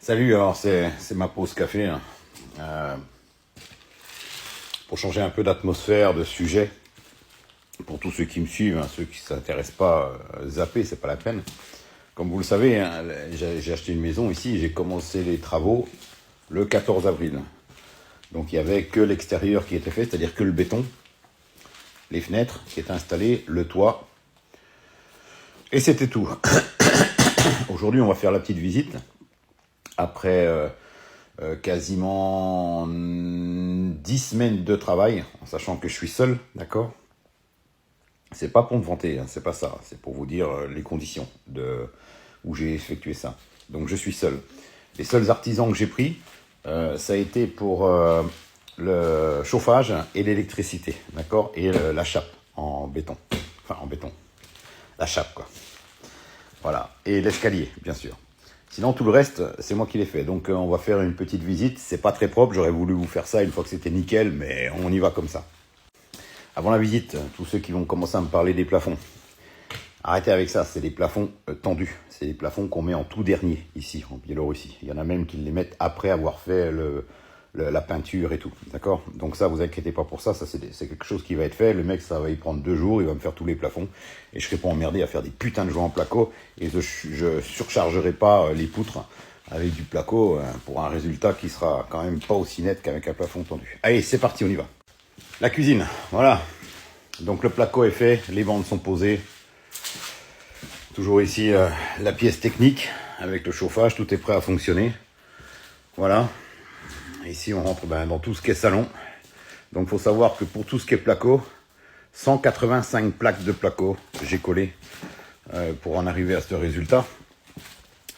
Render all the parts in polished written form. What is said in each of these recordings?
Salut, alors c'est ma pause café, hein. Pour changer un peu d'atmosphère, de sujet, pour tous ceux qui me suivent, hein, ceux qui ne s'intéressent pas, zapper, c'est pas la peine. Comme vous le savez, hein, j'ai acheté une maison ici, j'ai commencé les travaux le 14 avril. Donc il n'y avait que l'extérieur qui était fait, c'est-à-dire que le béton, les fenêtres qui étaient installées, le toit, et c'était tout. Aujourd'hui, on va faire la petite visite. Après quasiment 10 semaines de travail, en sachant que je suis seul, d'accord? C'est pas pour me vanter, hein, c'est pas ça. C'est pour vous dire les conditions où j'ai effectué ça. Donc je suis seul. Les seuls artisans que j'ai pris, ça a été pour le chauffage et l'électricité, d'accord? Et la chape en béton. Enfin, en béton. La chape, quoi. Voilà. Et l'escalier, bien sûr. Sinon, tout le reste, c'est moi qui l'ai fait. Donc, on va faire une petite visite. C'est pas très propre. J'aurais voulu vous faire ça une fois que c'était nickel, mais on y va comme ça. Avant la visite, tous ceux qui vont commencer à me parler des plafonds, arrêtez avec ça. C'est des plafonds tendus. C'est des plafonds qu'on met en tout dernier, ici, en Biélorussie. Il y en a même qui les mettent après avoir fait la peinture et tout. D'accord? Donc ça, vous inquiétez pas pour ça. Ça, c'est quelque chose qui va être fait. Le mec, ça va y prendre 2 jours. Il va me faire tous les plafonds. Et je serai pas emmerdé à faire des putains de joints en placo. Et je surchargerai pas les poutres avec du placo pour un résultat qui sera quand même pas aussi net qu'avec un plafond tendu. Allez, c'est parti, on y va. La cuisine, voilà. Donc le placo est fait. Les bandes sont posées. Toujours ici, la pièce technique avec le chauffage. Tout est prêt à fonctionner. Voilà. Ici, on rentre dans tout ce qui est salon. Donc, il faut savoir que pour tout ce qui est placo, 185 plaques de placo, j'ai collé pour en arriver à ce résultat.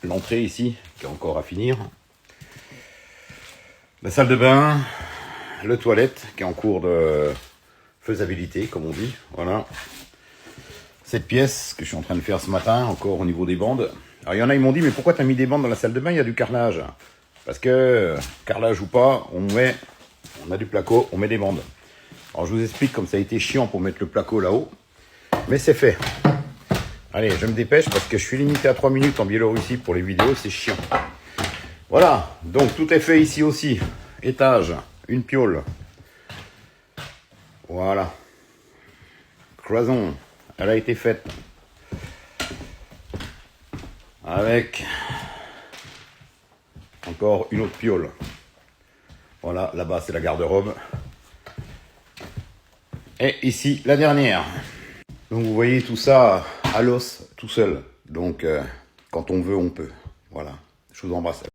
L'entrée ici, qui est encore à finir. La salle de bain, le toilette, qui est en cours de faisabilité, comme on dit. Voilà. Cette pièce que je suis en train de faire ce matin, encore au niveau des bandes. Alors, il y en a, ils m'ont dit, mais pourquoi tu as mis des bandes dans la salle de bain? Il y a du carrelage. Parce que, carrelage ou pas, on a du placo, on met des bandes. Alors je vous explique comme ça a été chiant pour mettre le placo là-haut. Mais c'est fait. Allez, je me dépêche parce que je suis limité à 3 minutes en Biélorussie pour les vidéos, c'est chiant. Voilà, donc tout est fait ici aussi. Étage, une piole. Voilà. Cloison, elle a été faite. Avec encore une autre piole. Voilà, là-bas c'est la garde-robe. Et ici la dernière. Donc vous voyez tout ça à l'os, tout seul. Donc quand on veut, on peut. Voilà, je vous embrasse.